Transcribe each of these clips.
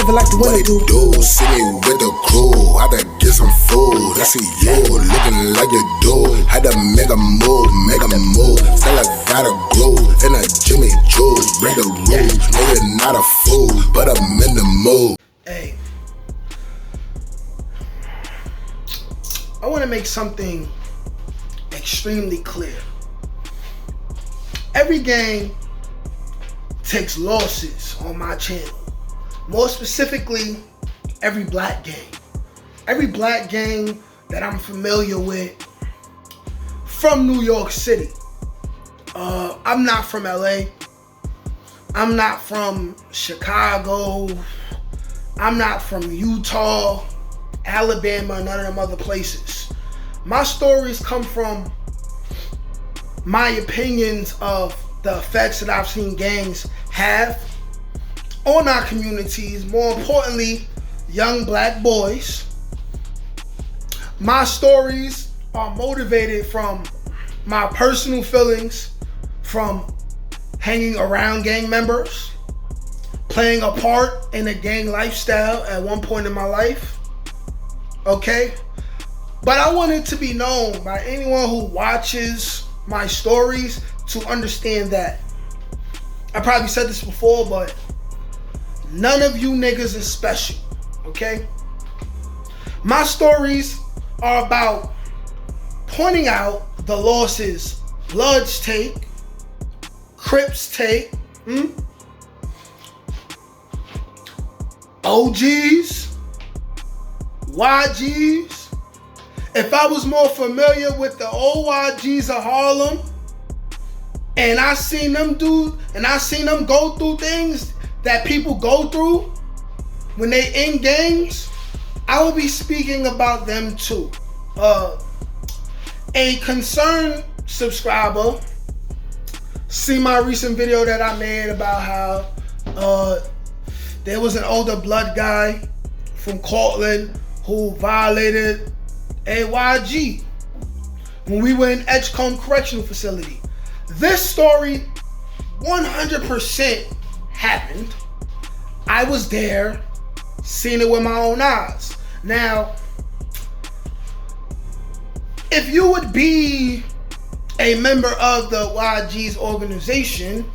living like the winter do. See me with the crew, had to get some food. I see you looking like you do. Had to make a move. Still I gotta grow in a Jimmy Choo. Break the rules, no you're not a fool, but I'm in the mood. Hey, I want to make something extremely clear. Every gang takes losses on my channel. More specifically, every black gang. Every black gang that I'm familiar with from New York City. I'm not from LA. I'm not from Chicago. I'm not from Utah, Alabama, none of them other places. My stories come from my opinions of the effects that I've seen gangs have on our communities, more importantly, young black boys. My stories are motivated from my personal feelings, from hanging around gang members, playing a part in a gang lifestyle at one point in my life, okay? But I want it to be known by anyone who watches my stories to understand that. I probably said this before, but none of you niggas is special, okay? My stories are about pointing out the losses Bloods take, Crips take, OGs, YGs. If I was more familiar with the old YGs of Harlem, and I seen them go through things that people go through when they in gangs, I will be speaking about them too. A concerned subscriber see my recent video that I made about how there was an older blood guy from Cortland who violated a YG when we were in Edgecombe Correctional Facility. This story 100% happened. I was there, seen it with my own eyes. Now, if you would be a member of the YG's organization,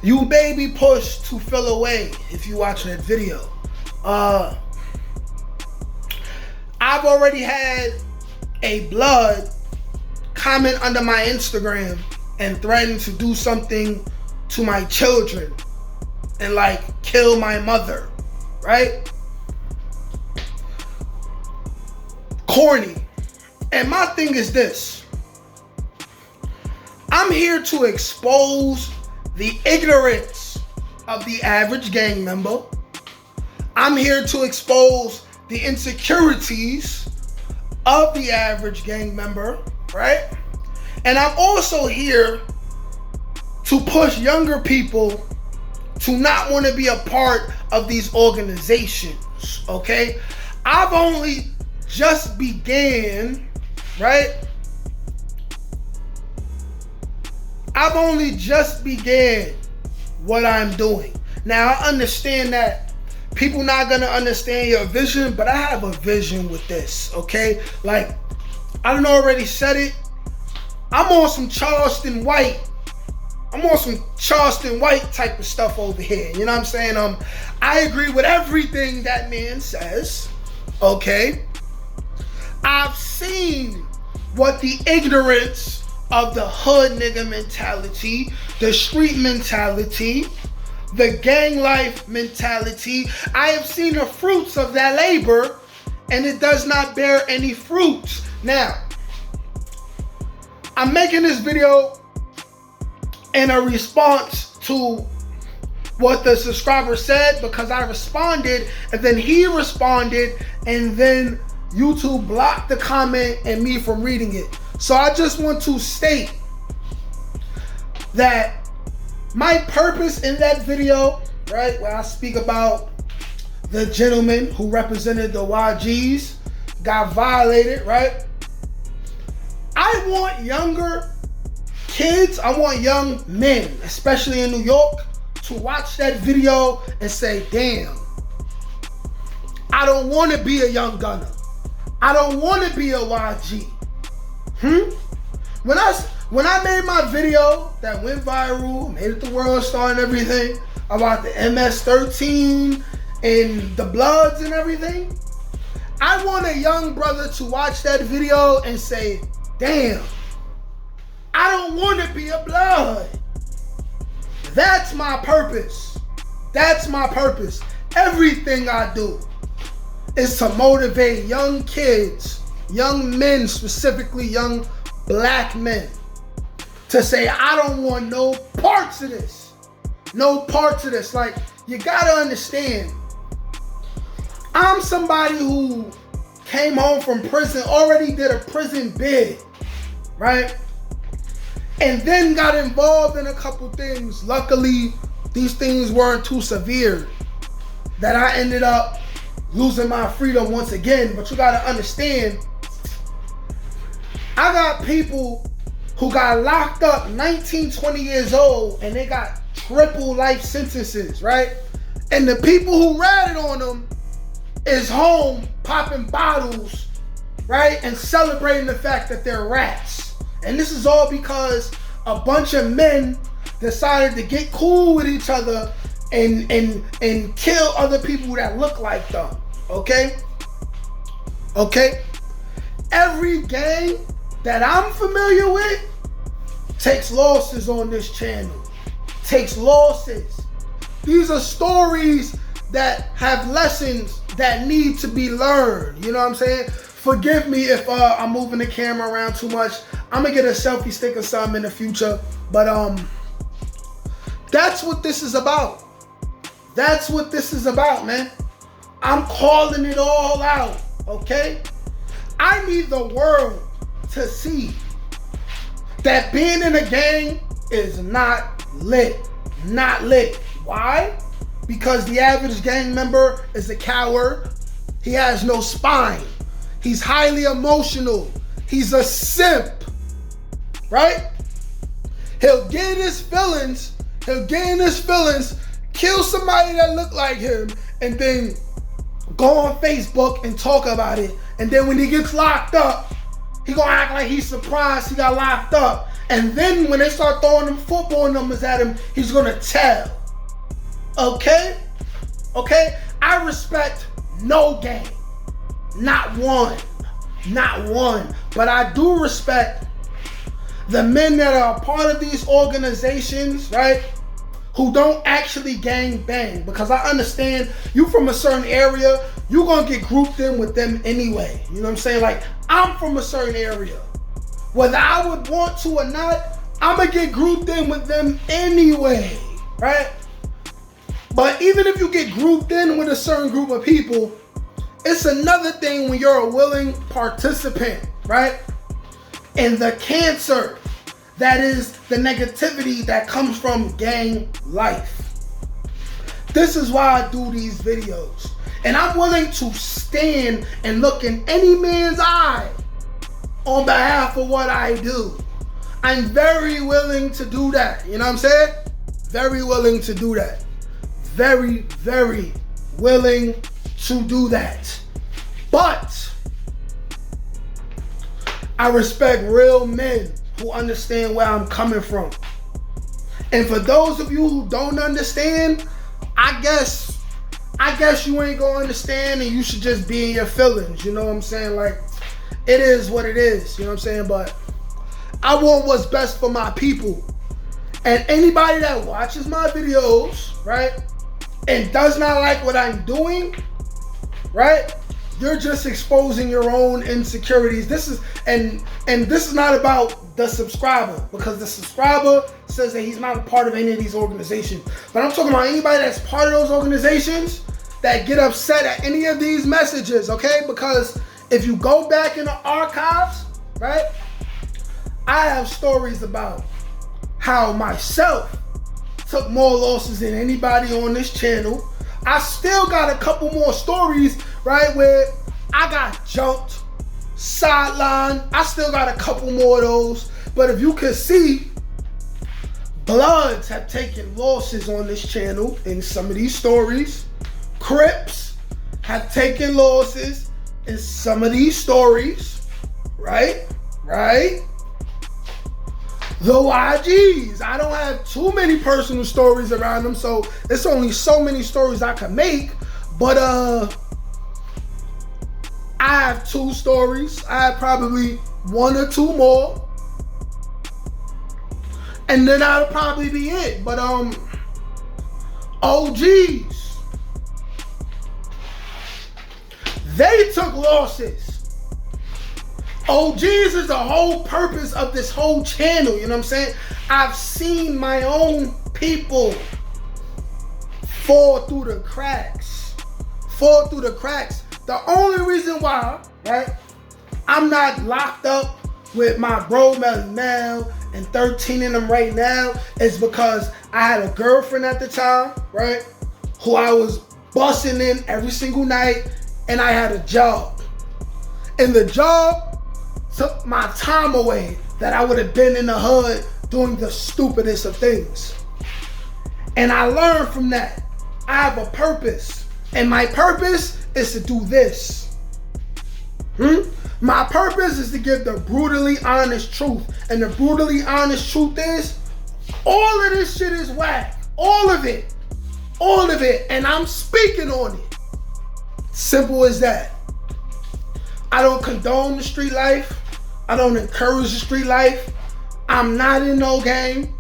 you may be pushed to feel away if you watch that video. I've already had a blood comment under my Instagram and threaten to do something to my children and like kill my mother, right? Corny. And my thing is this. I'm here to expose the ignorance of the average gang member. I'm here to expose the insecurities of the average gang member, right? And I'm also here to push younger people to not want to be a part of these organizations, okay? I've only just began, right? I've only just began what I'm doing. Now, I understand that people not gonna understand your vision, but I have a vision with this, okay? Like, I done already said it. I'm on some Charleston White. I'm on some Charleston White type of stuff over here. You know what I'm saying? I agree with everything that man says, okay? I've seen what the ignorance of the hood nigga mentality, the street mentality, the gang life mentality. I have seen the fruits of that labor, and it does not bear any fruits. Now, I'm making this video in a response to what the subscriber said, because I responded and then he responded and then YouTube blocked the comment and me from reading it. So I just want to state that my purpose in that video, right, where I speak about the gentleman who represented the YGs, got violated, right? I want younger kids, I want young men, especially in New York, to watch that video and say, damn, I don't want to be a Young Gunner. I don't want to be a YG. When I made my video that went viral, made it the world star and everything, about the MS-13 and the Bloods and everything, I want a young brother to watch that video and say, damn, I don't want to be a Blood. That's my purpose. That's my purpose. Everything I do is to motivate young kids, young men, specifically young black men, to say, I don't want no parts of this. No parts of this. Like, you gotta understand, I'm somebody who came home from prison, already did a prison bid, right? And then got involved in a couple things. Luckily, these things weren't too severe that I ended up losing my freedom once again. But you gotta understand, I got people who got locked up 19, 20 years old and they got triple life sentences, right? And the people who ratted on them is home popping bottles, right? And celebrating the fact that they're rats. And this is all because a bunch of men decided to get cool with each other and kill other people that look like them. Okay? Okay? Every gang that I'm familiar with takes losses on this channel. Takes losses. These are stories that have lessons that need to be learned. You know what I'm saying? Forgive me if I'm moving the camera around too much. I'm gonna get a selfie stick or something in the future. But that's what this is about. That's what this is about, man. I'm calling it all out, okay? I need the world to see that being in a gang is not lit. Not lit. Why? Because the average gang member is a coward. He has no spine. He's highly emotional. He's a simp. Right? He'll get in his feelings. Kill somebody that look like him, and then go on Facebook and talk about it. And then when he gets locked up, he gonna act like he's surprised he got locked up. And then when they start throwing them football numbers at him, he's gonna tell. Okay? Okay? I respect no gang. Not one. Not one. But I do respect the men that are a part of these organizations, right? Who don't actually gang bang. Because I understand you from a certain area, you're gonna get grouped in with them anyway. You know what I'm saying? Like, I'm from a certain area. Whether I would want to or not, I'm gonna get grouped in with them anyway, right? But even if you get grouped in with a certain group of people, it's another thing when you're a willing participant, right? And the cancer that is the negativity that comes from gang life. This is why I do these videos. And I'm willing to stand and look in any man's eye on behalf of what I do. I'm very willing to do that. You know what I'm saying? Very willing to do that. Very, very willing to do that. But I respect real men who understand where I'm coming from. And for those of you who don't understand, I guess you ain't gonna understand and you should just be in your feelings. You know what I'm saying? Like, it is what it is. You know what I'm saying? But I want what's best for my people. And anybody that watches my videos, right, and does not like what I'm doing, right, you're just exposing your own insecurities. This is not about the subscriber, because the subscriber says that he's not a part of any of these organizations. But I'm talking about anybody that's part of those organizations that get upset at any of these messages, okay? Because if you go back in the archives, right, I have stories about how myself took more losses than anybody on this channel. I still got a couple more stories, right, where I got jumped, sidelined. I still got a couple more of those. But if you can see, Bloods have taken losses on this channel in some of these stories. Crips have taken losses in some of these stories, right? The YGs, I don't have too many personal stories around them, so there's only so many stories I can make. But I have 2 stories. I have probably 1 or 2 more, and then that'll probably be it. But OGs, they took losses. OGs is the whole purpose of this whole channel, you know what I'm saying? I've seen my own people fall through the cracks. The only reason why, right, I'm not locked up with my bro now and 13 in them right now is because I had a girlfriend at the time, right, who I was busting in every single night, and I had a job. And the job took my time away that I would have been in the hood doing the stupidest of things. And I learned from that. I have a purpose. And my purpose is to do this. My purpose is to give the brutally honest truth. And the brutally honest truth is, all of this shit is whack. All of it. And I'm speaking on it. Simple as that. I don't condone the street life. I don't encourage the street life. I'm not in no gang.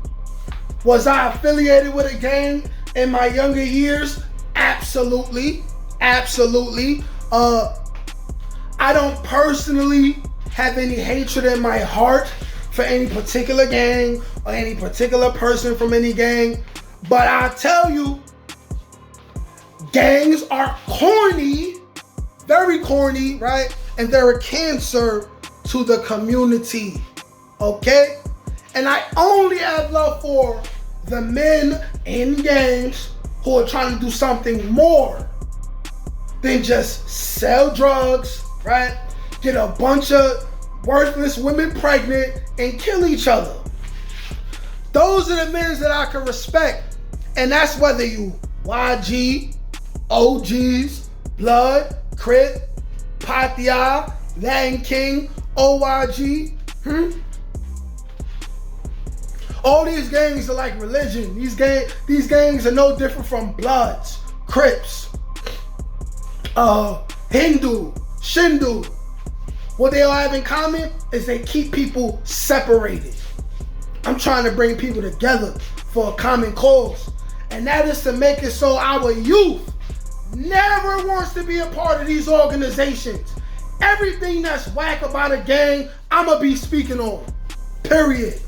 Was I affiliated with a gang in my younger years? Absolutely. I don't personally have any hatred in my heart for any particular gang or any particular person from any gang. But I tell you, gangs are corny, very corny, right? And they're a cancer to the community, okay? And I only have love for the men in gangs who are trying to do something more than just sell drugs, right? Get a bunch of worthless women pregnant and kill each other. Those are the men that I can respect. And that's whether you YG, OGs, Blood, Crip, Patia, Latin King, OYG. All these gangs are like religion. These gangs are no different from Bloods, Crips, Hindu, Shindu. What they all have in common is they keep people separated. I'm trying to bring people together for a common cause. And that is to make it so our youth never wants to be a part of these organizations. Everything that's whack about a gang, I'ma be speaking on. Period.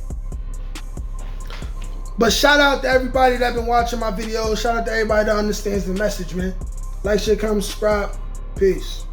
But shout out to everybody that been watching my videos. Shout out to everybody that understands the message, man. Like, share, comment, subscribe. Peace.